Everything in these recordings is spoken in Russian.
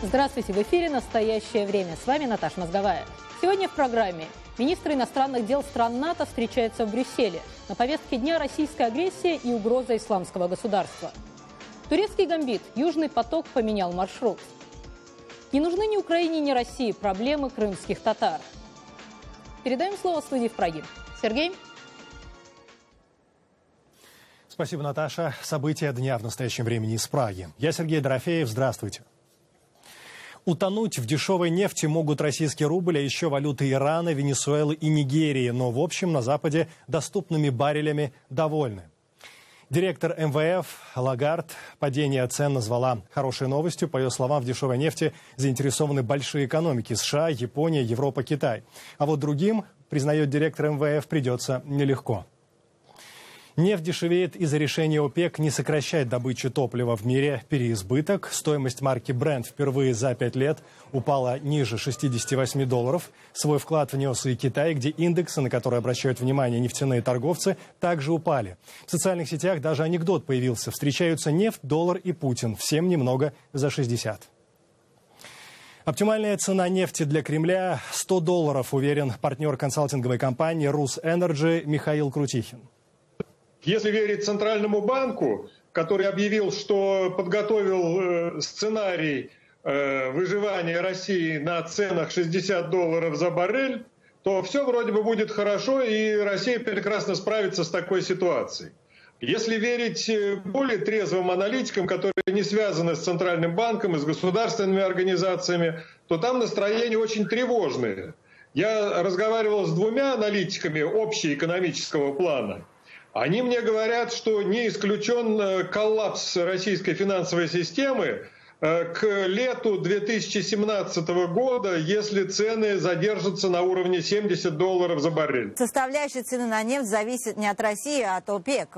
Здравствуйте, в эфире «Настоящее время». С вами Наташа Мозговая. Сегодня в программе министры иностранных дел стран НАТО встречаются в Брюсселе. На повестке дня российская агрессия и угроза исламского государства. Турецкий гамбит. Южный поток поменял маршрут. Не нужны ни Украине, ни России проблемы крымских татар. Передаем слово студии в Праге. Сергей? Спасибо, Наташа. События дня в настоящем времени из Праги. Я Сергей Дорофеев. Здравствуйте. Утонуть в дешевой нефти могут российский рубль, а еще валюты Ирана, Венесуэлы и Нигерии. Но, в общем, на Западе доступными баррелями довольны. Директор МВФ Лагард падение цен назвала хорошей новостью. По ее словам, в дешевой нефти заинтересованы большие экономики – США, Япония, Европа, Китай. А вот другим, признает директор МВФ, придется нелегко. Нефть дешевеет из-за решения ОПЕК не сокращать добычу топлива в мире. Переизбыток. Стоимость марки Brent впервые за 5 лет упала ниже $68. Свой вклад внес и Китай, где индексы, на которые обращают внимание нефтяные торговцы, также упали. В социальных сетях даже анекдот появился. Встречаются нефть, доллар и Путин. Всем немного за 60. Оптимальная цена нефти для Кремля – $100, уверен партнер консалтинговой компании «Русэнерджи» Михаил Крутихин. Если верить Центральному банку, который объявил, что подготовил сценарий выживания России на ценах $60 за баррель, то все вроде бы будет хорошо, и Россия прекрасно справится с такой ситуацией. Если верить более трезвым аналитикам, которые не связаны с Центральным банком и с государственными организациями, то там настроения очень тревожные. Я разговаривал с двумя аналитиками общеэкономического плана. Они мне говорят, что не исключен коллапс российской финансовой системы к лету 2017 года, если цены задержатся на уровне $70 за баррель. Составляющая цены на нефть зависит не от России, а от ОПЕК.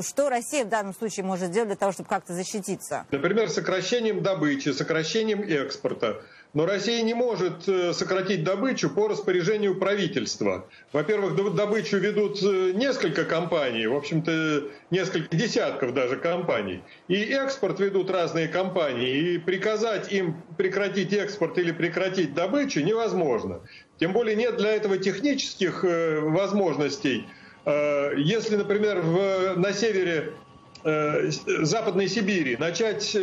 Что Россия в данном случае может сделать для того, чтобы как-то защититься? Например, сокращением добычи, сокращением экспорта. Но Россия не может сократить добычу по распоряжению правительства. Во-первых, добычу ведут несколько компаний, в общем-то, несколько десятков даже компаний. И экспорт ведут разные компании. И приказать им прекратить экспорт или прекратить добычу невозможно. Тем более нет для этого технических возможностей. Если, например, на севере Западной Сибири начать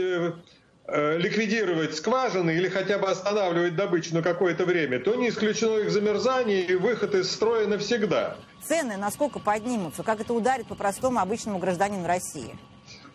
ликвидировать скважины или хотя бы останавливать добычу на какое-то время, то не исключено их замерзание и выход из строя навсегда. Цены насколько поднимутся? Как это ударит по простому обычному гражданину России?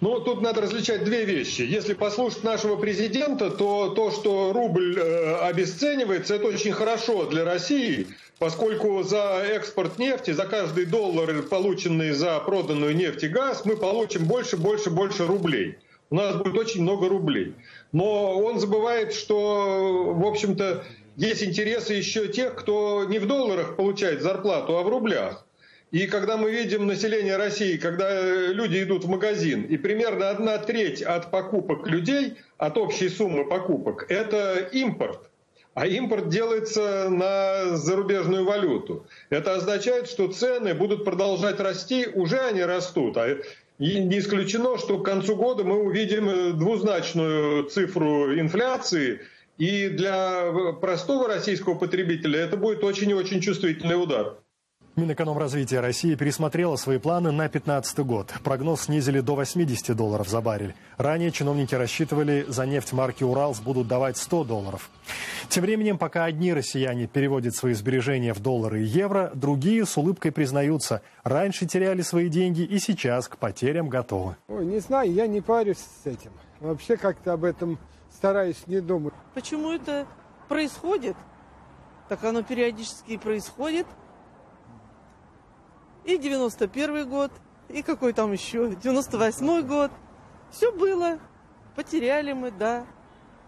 Ну, тут надо различать две вещи. Если послушать нашего президента, то что рубль обесценивается, это очень хорошо для России, поскольку за экспорт нефти, за каждый доллар, полученный за проданную нефть и газ, мы получим больше рублей. У нас будет очень много рублей. Но он забывает, что, в общем-то, есть интересы еще тех, кто не в долларах получает зарплату, а в рублях. И когда мы видим население России, когда люди идут в магазин, и примерно 1/3 от покупок людей, от общей суммы покупок, это импорт. А импорт делается на зарубежную валюту. Это означает, что цены будут продолжать расти, уже они растут. И не исключено, что к концу года мы увидим двузначную цифру инфляции, и для простого российского потребителя это будет очень и очень чувствительный удар. Минэкономразвития России пересмотрела свои планы на 2015 год. Прогноз снизили до $80 за баррель. Ранее чиновники рассчитывали, за нефть марки «Уралс» будут давать $100. Тем временем, пока одни россияне переводят свои сбережения в доллары и евро, другие с улыбкой признаются, раньше теряли свои деньги и сейчас к потерям готовы. Ой, не знаю, я не парюсь с этим. Вообще как-то об этом стараюсь не думать. Почему это происходит? Так оно периодически и происходит. И 91 год, и какой там еще, 98-й год. Все было. Потеряли мы, да.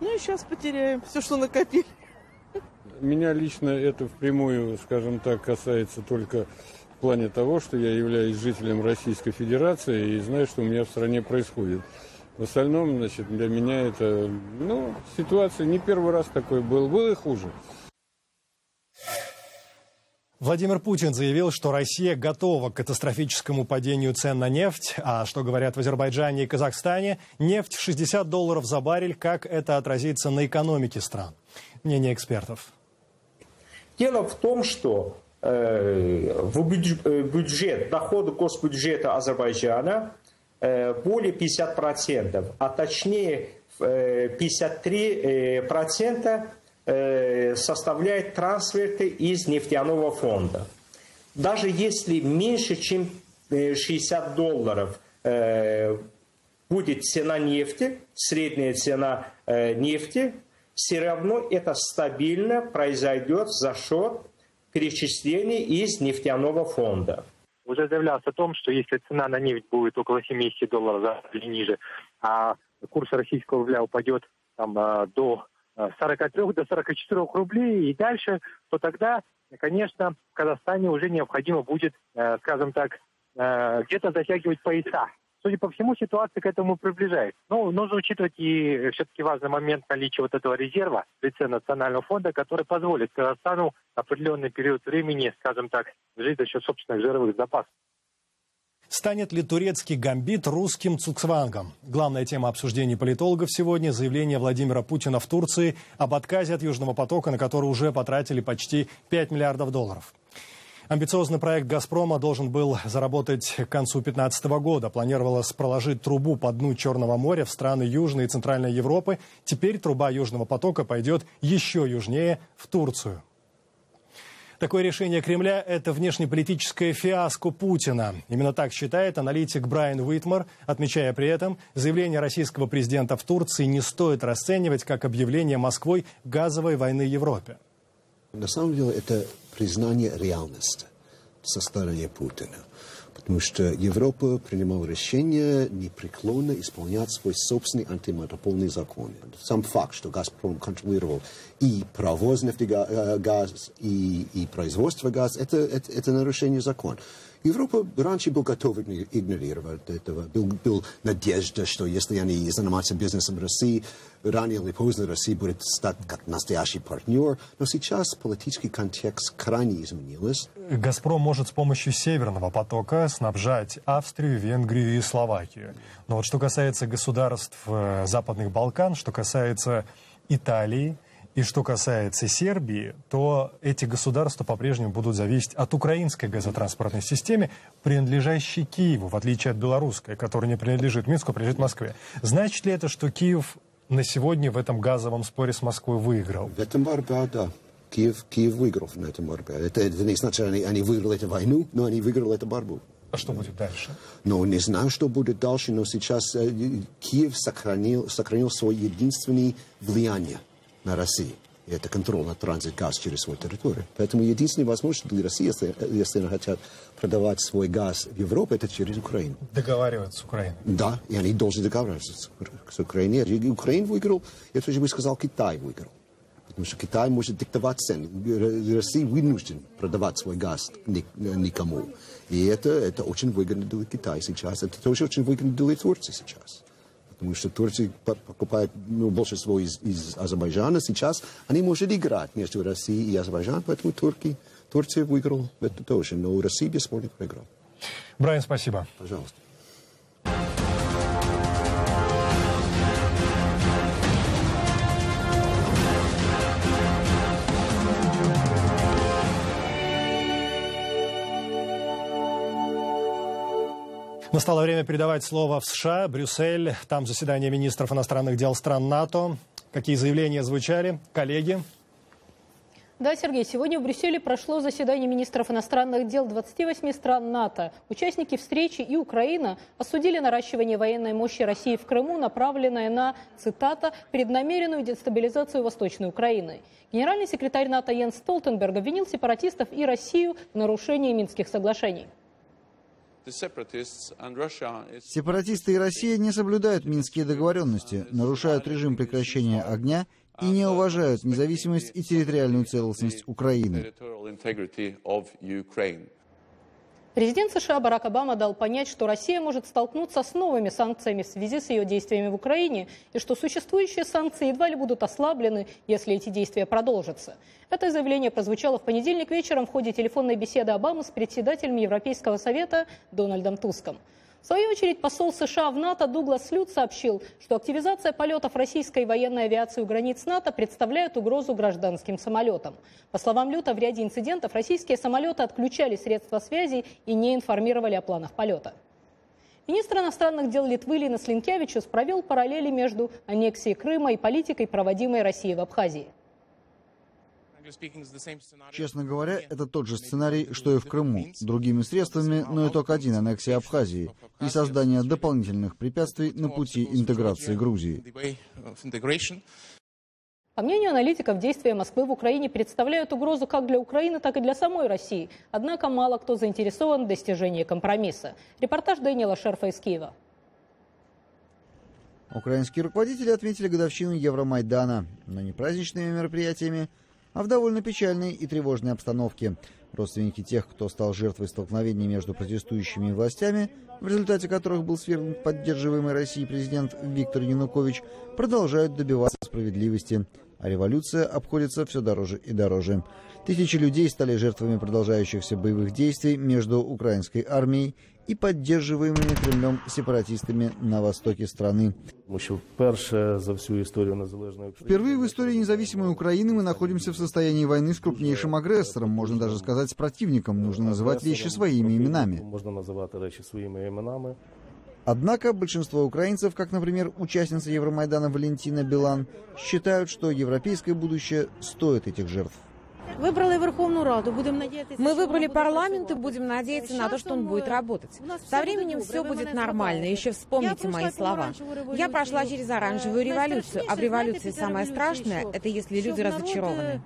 Ну и сейчас потеряем все, что накопили. Меня лично это впрямую, скажем так, касается только в плане того, что я являюсь жителем Российской Федерации и знаю, что у меня в стране происходит. В остальном, значит, для меня это, ситуация не первый раз такой был и хуже. Владимир Путин заявил, что Россия готова к катастрофическому падению цен на нефть. А что говорят в Азербайджане и Казахстане? Нефть в $60 за баррель. Как это отразится на экономике стран? Мнение экспертов. Дело в том, что бюджет, доходы госбюджета Азербайджана более 50%, а точнее 53% составляет трансферты из нефтяного фонда. Даже если меньше, чем $60 будет цена нефти, средняя цена нефти, все равно это стабильно произойдет за счет перечислений из нефтяного фонда. Уже заявлялось о том, что если цена на нефть будет около $70 или ниже, а курс российского рубля упадет там, до 43 до 44 рублей и дальше, то тогда, конечно, в Казахстане уже необходимо будет, скажем так, где-то затягивать пояса. Судя по всему, ситуация к этому приближается. Но нужно учитывать и все-таки важный момент наличия вот этого резерва в лице Национального фонда, который позволит Казахстану определенный период времени, скажем так, жить за счет собственных жировых запасов. Станет ли турецкий гамбит русским цугцвангом? Главная тема обсуждений политологов сегодня – заявление Владимира Путина в Турции об отказе от Южного потока, на который уже потратили почти $5 миллиардов. Амбициозный проект «Газпрома» должен был заработать к концу 2015 года. Планировалось проложить трубу по дну Черного моря в страны Южной и Центральной Европы. Теперь труба Южного потока пойдет еще южнее, в Турцию. Такое решение Кремля – это внешнеполитическое фиаско Путина. Именно так считает аналитик Брайан Уитмар, отмечая при этом, заявление российского президента в Турции не стоит расценивать как объявление Москвой газовой войны Европе. На самом деле это признание реальности со стороны Путина. Потому что Европа принимала решение непреклонно исполнять свой собственный антимонопольный закон. Сам факт, что «Газпром» контролировал и провоз нефтегаза, и производство газа, это нарушение закона. Европа раньше была готова игнорировать этого. Была надежда, что если они занимаются бизнесом в России, рано или поздно Россия будет стать как настоящий партнер. Но сейчас политический контекст крайне изменился. «Газпром» может с помощью «Северного потока» снабжать Австрию, Венгрию и Словакию. Но вот что касается государств Западных Балкан, что касается Италии, и что касается Сербии, то эти государства по-прежнему будут зависеть от украинской газотранспортной системы, принадлежащей Киеву, в отличие от белорусской, которая не принадлежит Минску, а принадлежит Москве. Значит ли это, что Киев на сегодня в этом газовом споре с Москвой выиграл? В этом борьбе, да. Киев выиграл на этом борьбе. Это не значит, они выиграли эту войну, но они выиграли эту борьбу. А что будет дальше? Ну, не знаю, что будет дальше, но сейчас Киев сохранил свое единственное влияние на Россию. И это контроль над транзит газ через свою территорию. Поэтому единственная возможность для России, если они хотят продавать свой газ в Европу, это через Украину. Договариваться с Украиной. Да, и они должны договариваться с Украиной. И Украина выиграл, я тоже бы сказал, Китай выиграл. Потому что Китай может диктовать цены. Россия вынужден продавать свой газ никому. И это очень выгодно для Китая сейчас. Это тоже очень выгодно для Турции сейчас. Потому что Турция покупает большинство из Азербайджана. Сейчас они могут играть между Россией и Азербайджаном, поэтому Турция выиграла это тоже. Но Россия бесспорно проиграла. Брайан, спасибо. Пожалуйста. Настало время передавать слово в США, Брюссель. Там заседание министров иностранных дел стран НАТО. Какие заявления звучали? Коллеги? Да, Сергей, сегодня в Брюсселе прошло заседание министров иностранных дел 28 стран НАТО. Участники встречи и Украина осудили наращивание военной мощи России в Крыму, направленное на, цитата, «преднамеренную дестабилизацию Восточной Украины». Генеральный секретарь НАТО Йенс Столтенберг обвинил сепаратистов и Россию в нарушении Минских соглашений. Сепаратисты и Россия не соблюдают минские договоренности, нарушают режим прекращения огня и не уважают независимость и территориальную целостность Украины. Президент США Барак Обама дал понять, что Россия может столкнуться с новыми санкциями в связи с ее действиями в Украине, и что существующие санкции едва ли будут ослаблены, если эти действия продолжатся. Это заявление прозвучало в понедельник вечером в ходе телефонной беседы Обамы с председателем Европейского совета Дональдом Туском. В свою очередь, посол США в НАТО Дуглас Лют сообщил, что активизация полетов российской военной авиации у границ НАТО представляет угрозу гражданским самолетам. По словам Люта, в ряде инцидентов российские самолеты отключали средства связи и не информировали о планах полета. Министр иностранных дел Литвы Линас Линкевичус провел параллели между аннексией Крыма и политикой, проводимой Россией в Абхазии. Честно говоря, это тот же сценарий, что и в Крыму. Другими средствами, но итог один — аннексия Абхазии и создание дополнительных препятствий на пути интеграции Грузии. По мнению аналитиков, действия Москвы в Украине представляют угрозу как для Украины, так и для самой России. Однако мало кто заинтересован в достижении компромисса. Репортаж Дэниела Шерфа из Киева. Украинские руководители отметили годовщину Евромайдана, но не праздничными мероприятиями, а в довольно печальной и тревожной обстановке. Родственники тех, кто стал жертвой столкновений между протестующими и властями, в результате которых был свергнут поддерживаемый Россией президент Виктор Янукович, продолжают добиваться справедливости. А революция обходится все дороже и дороже. Тысячи людей стали жертвами продолжающихся боевых действий между украинской армией и поддерживаемыми Кремлем сепаратистами на востоке страны. Впервые в истории независимой Украины мы находимся в состоянии войны с крупнейшим агрессором, можно даже сказать, с противником. Нужно называть вещи своими именами. Однако большинство украинцев, как, например, участница Евромайдана Валентина Билан, считают, что европейское будущее стоит этих жертв. Мы выбрали парламент и будем надеяться на то, что он будет работать. Со временем все будет нормально. Еще вспомните мои слова. Я прошла через оранжевую революцию, а в революции самое страшное – это если люди разочарованы.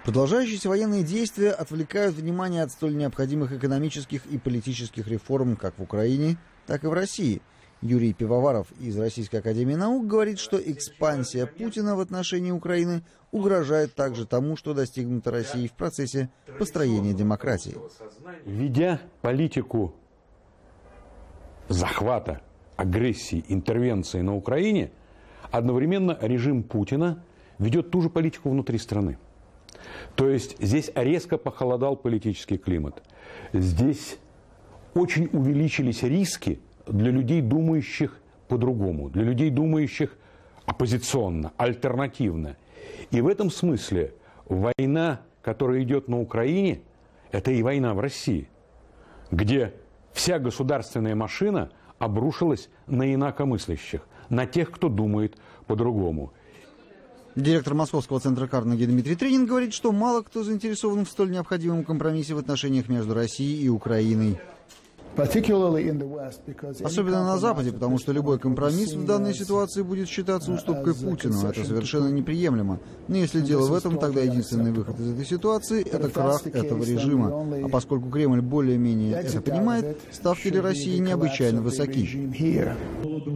Продолжающиеся военные действия отвлекают внимание от столь необходимых экономических и политических реформ как в Украине, так и в России. Юрий Пивоваров из Российской академии наук говорит, что экспансия Путина в отношении Украины угрожает также тому, что достигнуто Россией в процессе построения демократии. Ведя политику захвата, агрессии, интервенции на Украине, одновременно режим Путина ведет ту же политику внутри страны. То есть здесь резко похолодал политический климат. Здесь очень увеличились риски для людей, думающих по-другому, для людей, думающих оппозиционно, альтернативно. И в этом смысле война, которая идет на Украине, это и война в России, где вся государственная машина обрушилась на инакомыслящих, на тех, кто думает по-другому. Директор Московского центра Карнеги Дмитрий Тренин говорит, что мало кто заинтересован в столь необходимом компромиссе в отношениях между Россией и Украиной. Особенно на Западе, потому что любой компромисс в данной ситуации будет считаться уступкой Путину. Это совершенно неприемлемо. Но если дело в этом, тогда единственный выход из этой ситуации – это крах этого режима. А поскольку Кремль более-менее это понимает, ставки для России необычайно высоки.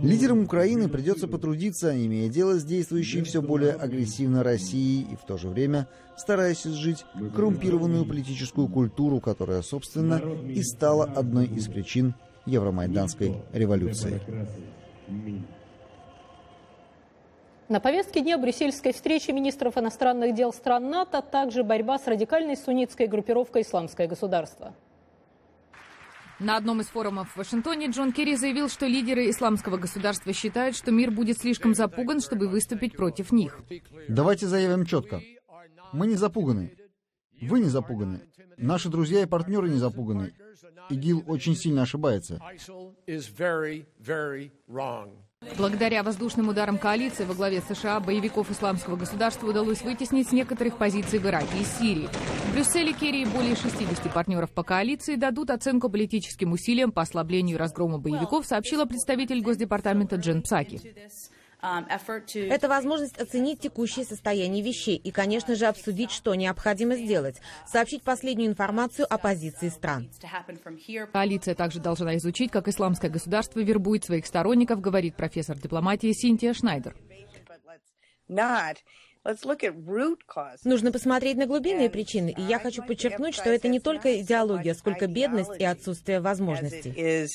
Лидерам Украины придется потрудиться, имея дело с действующей все более агрессивно Россией и в то же время стараясь изжить коррумпированную политическую культуру, которая, собственно, и стала одной из причин Евромайданской революции. На повестке дня брюссельской встречи министров иностранных дел стран НАТО также борьба с радикальной суннитской группировкой «Исламское государство». На одном из форумов в Вашингтоне Джон Керри заявил, что лидеры исламского государства считают, что мир будет слишком запуган, чтобы выступить против них. Давайте заявим четко. Мы не запуганы. Вы не запуганы. Наши друзья и партнеры не запуганы. ИГИЛ очень сильно ошибается. Благодаря воздушным ударам коалиции во главе США боевиков исламского государства удалось вытеснить с некоторых позиций в Ираке и Сирии. В Брюсселе Керри и более 60 партнеров по коалиции дадут оценку политическим усилиям по ослаблению и разгрому боевиков, сообщила представитель Госдепартамента Джен Псаки. Это возможность оценить текущее состояние вещей и, конечно же, обсудить, что необходимо сделать, сообщить последнюю информацию о позиции стран. Коалиция также должна изучить, как исламское государство вербует своих сторонников, говорит профессор дипломатии Синтия Шнайдер. Нужно посмотреть на глубинные причины, и я хочу подчеркнуть, что это не только идеология, сколько бедность и отсутствие возможностей.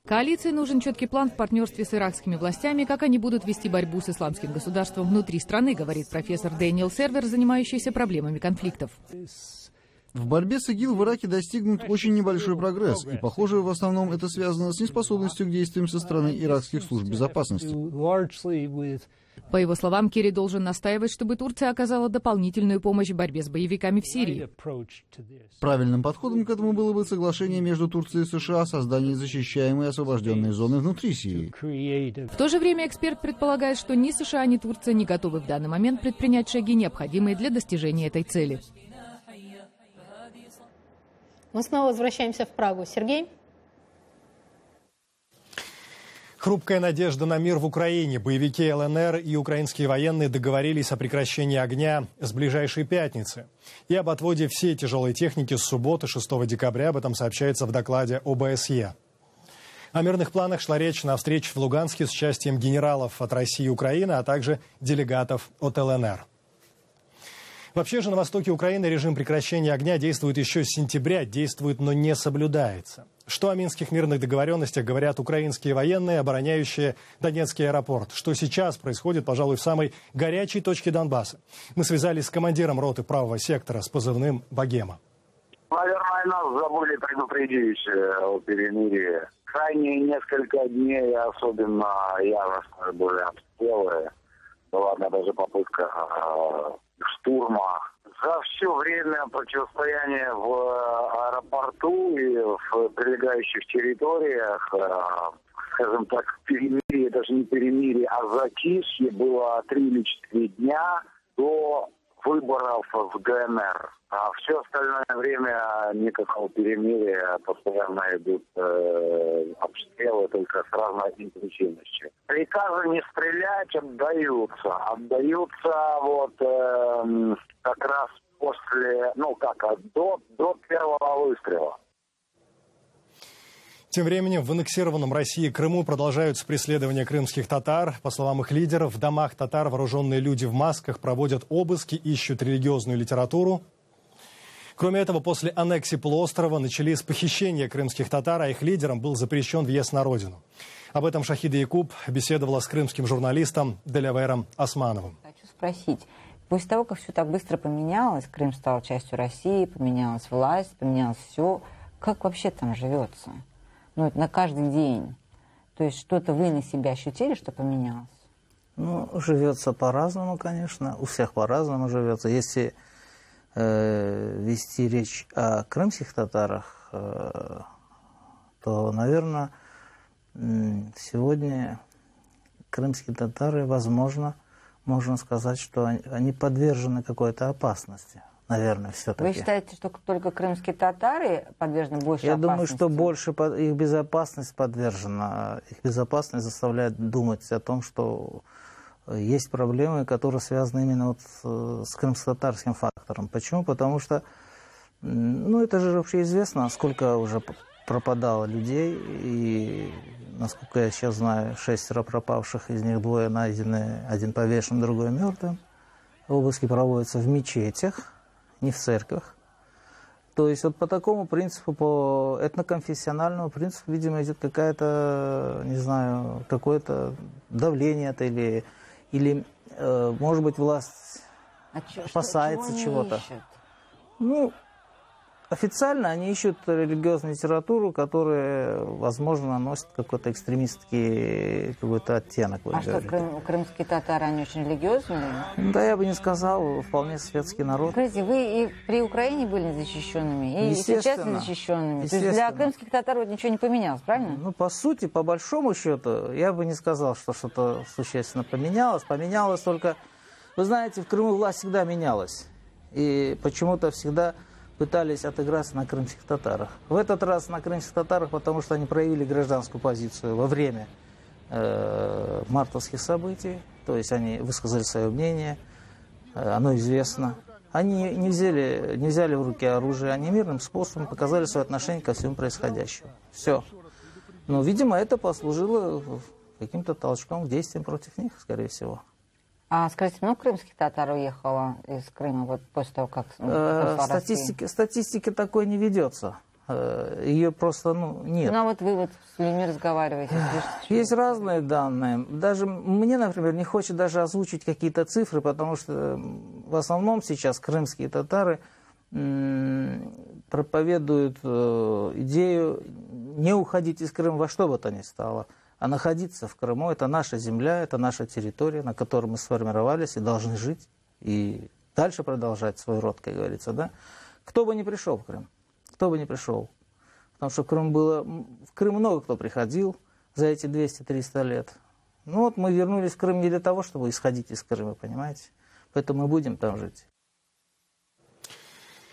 Коалиции нужен четкий план в партнерстве с иракскими властями, как они будут вести борьбу с исламским государством внутри страны, говорит профессор Дэниел Сервер, занимающийся проблемами конфликтов. В борьбе с ИГИЛ в Ираке достигнут очень небольшой прогресс, и, похоже, в основном это связано с неспособностью к действиям со стороны иракских служб безопасности. По его словам, Керри должен настаивать, чтобы Турция оказала дополнительную помощь в борьбе с боевиками в Сирии. Правильным подходом к этому было бы соглашение между Турцией и США о создании защищаемой и освобожденной зоны внутри Сирии. В то же время эксперт предполагает, что ни США, ни Турция не готовы в данный момент предпринять шаги, необходимые для достижения этой цели. Мы снова возвращаемся в Прагу. Сергей? Хрупкая надежда на мир в Украине. Боевики ЛНР и украинские военные договорились о прекращении огня с ближайшей пятницы и об отводе всей тяжелой техники с субботы 6 декабря. Об этом сообщается в докладе ОБСЕ. О мирных планах шла речь на встрече в Луганске с участием генералов от России и Украины, а также делегатов от ЛНР. Вообще же на востоке Украины режим прекращения огня действует еще с сентября, действует, но не соблюдается. Что о минских мирных договоренностях говорят украинские военные, обороняющие Донецкий аэропорт? Что сейчас происходит, пожалуй, в самой горячей точке Донбасса? Мы связались с командиром роты правого сектора с позывным «Богема». Наверное, нас забыли предупредить о перемирии. Крайние несколько дней, особенно яростные были обстрелы. Была даже попытка штурма. За все время противостояния в аэропорту и в прилегающих территориях, скажем так, перемирие, даже не перемирие, а затишье было 3 или 4 дня до выборов в ДНР. А все остальное время никакого перемирия, постоянно идут обстрелы, только с разной интенсивностью. Приказы не стрелять отдаются. Отдаются вот как раз после, до первого выстрела. Тем временем в аннексированном Россией Крыму продолжаются преследования крымских татар. По словам их лидеров, в домах татар вооруженные люди в масках проводят обыски, ищут религиозную литературу. Кроме этого, после аннексии полуострова начались похищения крымских татар, а их лидерам был запрещен въезд на родину. Об этом Шахида Якуб беседовала с крымским журналистом Делавером Османовым. Хочу спросить, после того, как все так быстро поменялось, Крым стал частью России, поменялась власть, поменялось все, как вообще там живется? Ну, на каждый день. То есть что-то вы на себя ощутили, что поменялось? Ну, живется по-разному, конечно. У всех по-разному живется. Если вести речь о крымских татарах, то, наверное, сегодня крымские татары, возможно, можно сказать, что они подвержены какой-то опасности. Наверное, все-таки. Вы считаете, что только крымские татары подвержены больше опасности? Я думаю, что больше их безопасность подвержена. Их безопасность заставляет думать о том, что есть проблемы, которые связаны именно вот с крымско-татарским фактором. Почему? Потому что, это же вообще известно, сколько уже пропадало людей. И, насколько я сейчас знаю, 6 пропавших, из них 2 найдены, 1 повешен, другой мертвым. Обыски проводятся в мечетях, не в церквях. То есть вот по такому принципу, по этноконфессиональному принципу, видимо, идет какая-то, не знаю, какое-то давление или может быть, власть опасается чего-то. Официально они ищут религиозную литературу, которая, возможно, носит какой-то экстремистский какой-то оттенок. А что, крымские татары, они очень религиозные? Да, я бы не сказал, вполне светский народ. Скажите, вы и при Украине были защищенными, и сейчас защищенными. То есть для крымских татар вот ничего не поменялось, правильно? По сути, по большому счету, я бы не сказал, что что-то существенно поменялось. Поменялось только... Вы знаете, в Крыму власть всегда менялась. И почему-то всегда пытались отыграться на крымских татарах. В этот раз на крымских татарах, потому что они проявили гражданскую позицию во время мартовских событий. То есть они высказали свое мнение, оно известно. Они не взяли в руки оружие, они мирным способом показали свое отношение ко всему происходящему. Все. Но, видимо, это послужило каким-то толчком к действиям против них, скорее всего. А скажите, много крымских татар уехало из Крыма вот после того, как... Статистики такой не ведется. Ее просто нет. Ну, а вот вы вот с людьми разговариваете. Есть разные данные. Даже мне, например, не хочет даже озвучить какие-то цифры, потому что в основном сейчас крымские татары проповедуют идею не уходить из Крыма во что бы то ни стало, а находиться в Крыму. Это наша земля, это наша территория, на которой мы сформировались и должны жить, и дальше продолжать свой род, как говорится, да? Кто бы ни пришел в Крым. Кто бы ни пришел. Потому что в Крым много кто приходил за эти 200-300 лет. Ну вот мы вернулись в Крым не для того, чтобы исходить из Крыма, понимаете? Поэтому мы будем там жить.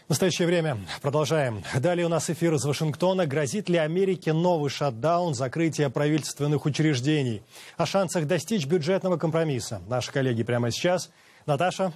В настоящее время продолжаем. Далее у нас эфир из Вашингтона. Грозит ли Америке новый шатдаун, закрытие правительственных учреждений? О шансах достичь бюджетного компромисса. Наши коллеги прямо сейчас. Наташа.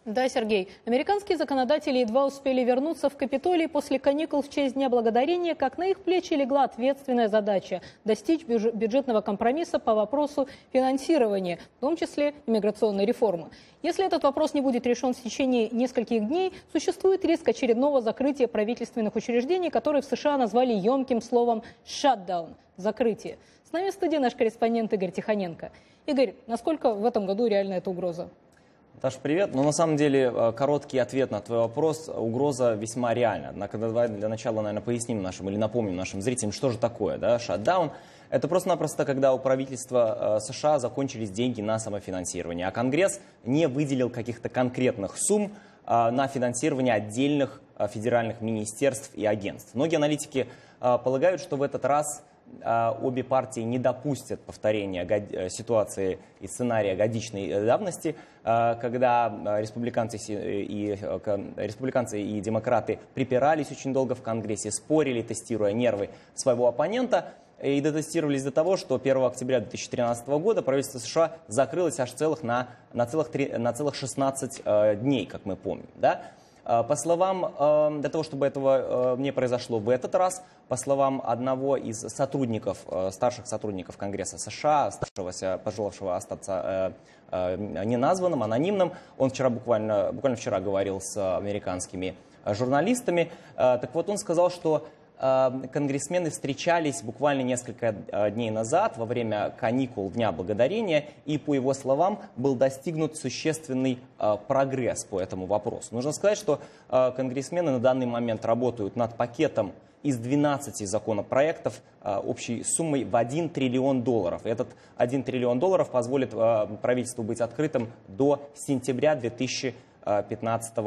Да, Сергей. Американские законодатели едва успели вернуться в Капитолий после каникул в честь Дня Благодарения, как на их плечи легла ответственная задача – достичь бюджетного компромисса по вопросу финансирования, в том числе иммиграционной реформы. Если этот вопрос не будет решен в течение нескольких дней, существует риск очередного закрытия правительственных учреждений, которые в США назвали емким словом «shutdown» – «закрытие». С нами в студии наш корреспондент Игорь Тихоненко. Игорь, насколько в этом году реальна эта угроза? Наташа, привет. Ну, на самом деле, короткий ответ на твой вопрос. Угроза весьма реальна. Однако, давай для начала, наверное, поясним нашим или напомним нашим зрителям, что же такое, да, шатдаун. Это просто-напросто, когда у правительства США закончились деньги на самофинансирование, а Конгресс не выделил каких-то конкретных сумм на финансирование отдельных федеральных министерств и агентств. Многие аналитики полагают, что в этот раз обе партии не допустят повторения ситуации и сценария годичной давности, когда республиканцы и демократы припирались очень долго в Конгрессе, спорили, тестируя нервы своего оппонента, и дотестировались до того, что 1 октября 2013 года правительство США закрылось аж на целых 16 дней, как мы помним. Да? По словам, для того, чтобы этого не произошло в этот раз, по словам одного из сотрудников, старших сотрудников Конгресса США, пожелавшего остаться неназванным, анонимным, он буквально вчера говорил с американскими журналистами, так вот он сказал, что конгрессмены встречались буквально несколько дней назад во время каникул Дня Благодарения, и, по его словам, был достигнут существенный прогресс по этому вопросу. Нужно сказать, что конгрессмены на данный момент работают над пакетом из 12 законопроектов общей суммой в $1 триллион. И этот $1 триллион позволит правительству быть открытым до сентября 2015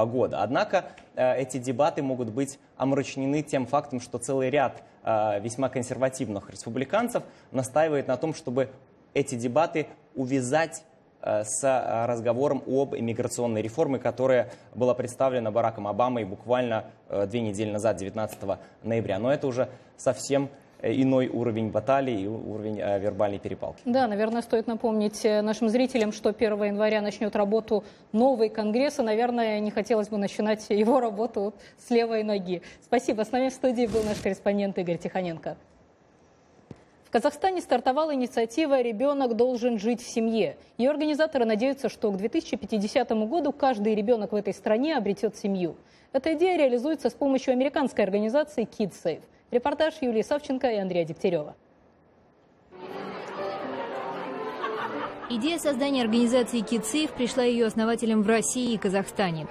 года. Однако эти дебаты могут быть омрачнены тем фактом, что целый ряд весьма консервативных республиканцев настаивает на том, чтобы эти дебаты увязать с разговором об иммиграционной реформе, которая была представлена Бараком Обамой буквально 2 недели назад, 19 ноября. Но это уже совсем иной уровень баталий и уровень вербальной перепалки. Да, наверное, стоит напомнить нашим зрителям, что 1 января начнет работу новый Конгресс, и, наверное, не хотелось бы начинать его работу с левой ноги. Спасибо. С нами в студии был наш корреспондент Игорь Тихоненко. В Казахстане стартовала инициатива «Ребенок должен жить в семье». Ее организаторы надеются, что к 2050 году каждый ребенок в этой стране обретет семью. Эта идея реализуется с помощью американской организации KidSafe. Репортаж Юлии Савченко и Андрея Дегтярева. Идея создания организации KidSafe пришла ее основателям в России и Казахстане.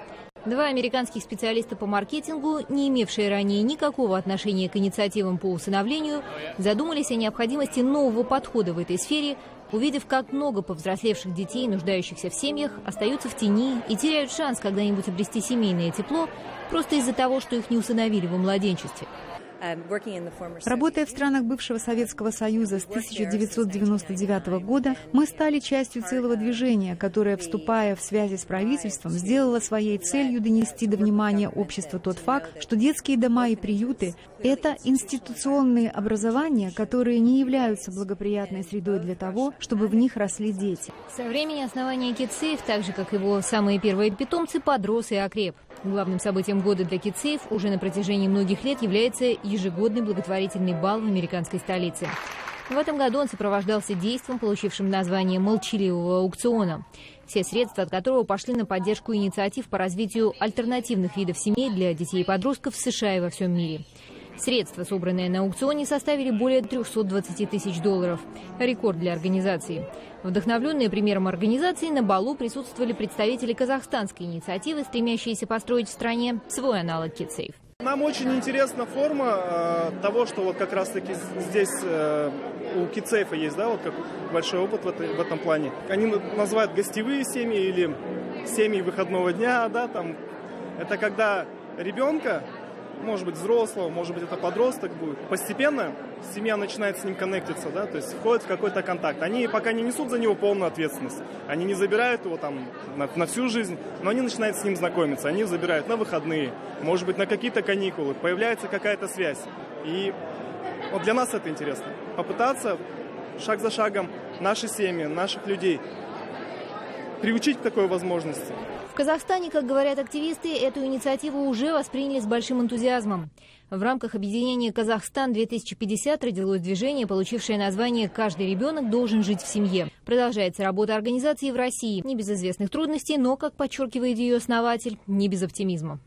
Два американских специалиста по маркетингу, не имевшие ранее никакого отношения к инициативам по усыновлению, задумались о необходимости нового подхода в этой сфере, увидев, как много повзрослевших детей, нуждающихся в семьях, остаются в тени и теряют шанс когда-нибудь обрести семейное тепло просто из-за того, что их не усыновили во младенчестве. Работая в странах бывшего Советского Союза с 1999 года, мы стали частью целого движения, которое, вступая в связи с правительством, сделало своей целью донести до внимания общества тот факт, что детские дома и приюты – это институционные образования, которые не являются благоприятной средой для того, чтобы в них росли дети. Со времени основания KidSafe, так же как его самые первые питомцы, подрос и окреп. Главным событием года для KidSafe уже на протяжении многих лет является ежегодный благотворительный бал в американской столице. В этом году он сопровождался действом, получившим название «молчаливого аукциона», все средства от которого пошли на поддержку инициатив по развитию альтернативных видов семей для детей и подростков в США и во всем мире. Средства, собранные на аукционе, составили более 320 тысяч $. Рекорд для организации. Вдохновленные примером организации, на балу присутствовали представители казахстанской инициативы, стремящиеся построить в стране свой аналог KidSafe. Нам очень интересна форма того, что вот как раз-таки здесь у KidSafe есть, да, вот как большой опыт в этом плане. Они называют гостевые семьи или семьи выходного дня, да, там. Это когда ребенка, может быть, взрослого, может быть, это подросток будет. Постепенно семья начинает с ним коннектиться, да, то есть входит в какой-то контакт. Они пока не несут за него полную ответственность. Они не забирают его там на всю жизнь, но они начинают с ним знакомиться. Они забирают на выходные, может быть, на какие-то каникулы. Появляется какая-то связь. И вот для нас это интересно. Попытаться шаг за шагом наши семьи, наших людей приучить к такой возможности. В Казахстане, как говорят активисты, эту инициативу уже восприняли с большим энтузиазмом. В рамках объединения «Казахстан-2050» родилось движение, получившее название «Каждый ребенок должен жить в семье». Продолжается работа организации в России. Не без известных трудностей, но, как подчеркивает ее основатель, не без оптимизма.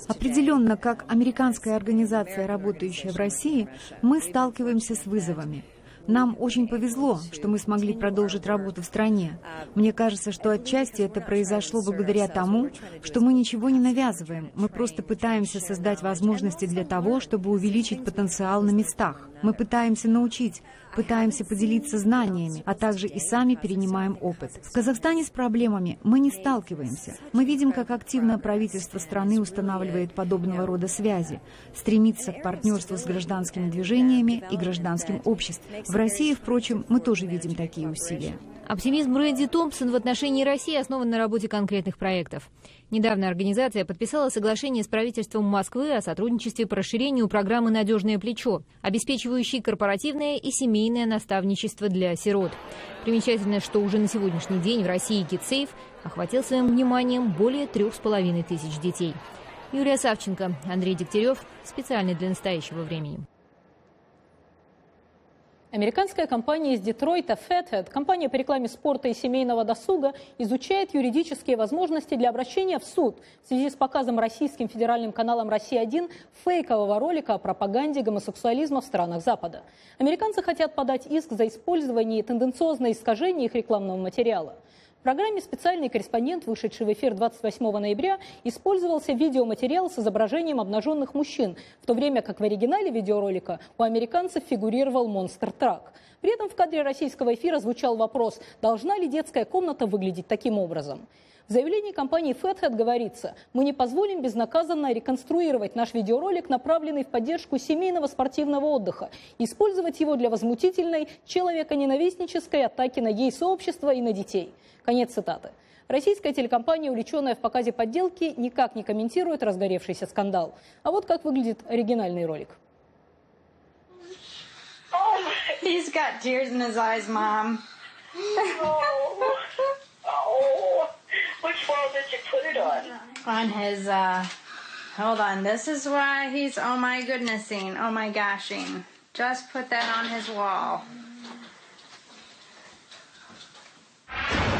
Определенно, как американская организация, работающая в России, мы сталкиваемся с вызовами. Нам очень повезло, что мы смогли продолжить работу в стране. Мне кажется, что отчасти это произошло благодаря тому, что мы ничего не навязываем. Мы просто пытаемся создать возможности для того, чтобы увеличить потенциал на местах. Мы пытаемся научить, пытаемся поделиться знаниями, а также и сами перенимаем опыт. В Казахстане с проблемами мы не сталкиваемся. Мы видим, как активно правительство страны устанавливает подобного рода связи, стремится к партнерству с гражданскими движениями и гражданским обществом. В России, впрочем, мы тоже видим такие усилия. Оптимизм Рэнди Томпсон в отношении России основан на работе конкретных проектов. Недавно организация подписала соглашение с правительством Москвы о сотрудничестве по расширению программы «Надежное плечо», обеспечивающей корпоративное и семейное наставничество для сирот. Примечательно, что уже на сегодняшний день в России KidSafe охватил своим вниманием более 3500 детей. Юлия Савченко, Андрей Дегтярев. Специально для настоящего времени. Американская компания из Детройта Fathead, компания по рекламе спорта и семейного досуга, изучает юридические возможности для обращения в суд в связи с показом российским федеральным каналом «Россия-1» фейкового ролика о пропаганде гомосексуализма в странах Запада. Американцы хотят подать иск за использование и тенденциозное искажение их рекламного материала. В программе специальный корреспондент, вышедший в эфир 28 ноября, использовался видеоматериал с изображением обнаженных мужчин, в то время как в оригинале видеоролика у американцев фигурировал монстр-трак. При этом в кадре российского эфира звучал вопрос, должна ли детская комната выглядеть таким образом. В заявлении компании Fathead говорится, мы не позволим безнаказанно реконструировать наш видеоролик, направленный в поддержку семейного спортивного отдыха, и использовать его для возмутительной человеконенавистнической атаки на гей-сообщество и на детей. Конец цитаты. Российская телекомпания, увлеченная в показе подделки, никак не комментирует разгоревшийся скандал. А вот как выглядит оригинальный ролик. He's got tears in his eyes, Mom. Which wall did you put it on? On his, hold on, this is why he's, oh my goodnessing, oh my goshing. Just put that on his wall.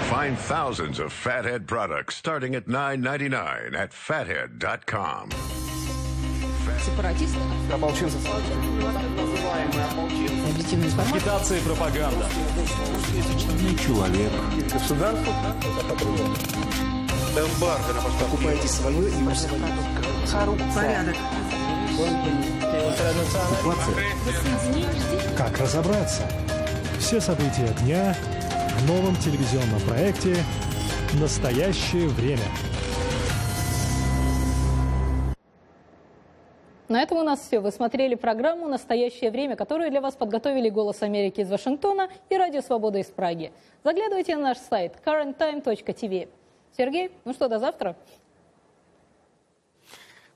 Find thousands of Fathead products starting at $9.99 at fathead.com. Сепаратисты? Ополченцы. Агитация и пропаганда. Человек. Государство. Эмбарго на поставку. Покупайте свое и узнаете. Порядок. Как разобраться? Все события дня в новом телевизионном проекте «Настоящее время». На этом у нас все. Вы смотрели программу «Настоящее время», которую для вас подготовили «Голос Америки» из Вашингтона и «Радио Свобода» из Праги. Заглядывайте на наш сайт currenttime.tv. Сергей, ну что, до завтра?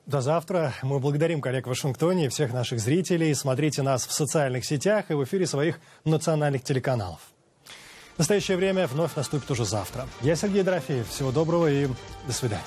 До завтра. Мы благодарим коллег в Вашингтоне и всех наших зрителей. Смотрите нас в социальных сетях и в эфире своих национальных телеканалов. Настоящее время вновь наступит уже завтра. Я Сергей Дорофеев. Всего доброго и до свидания.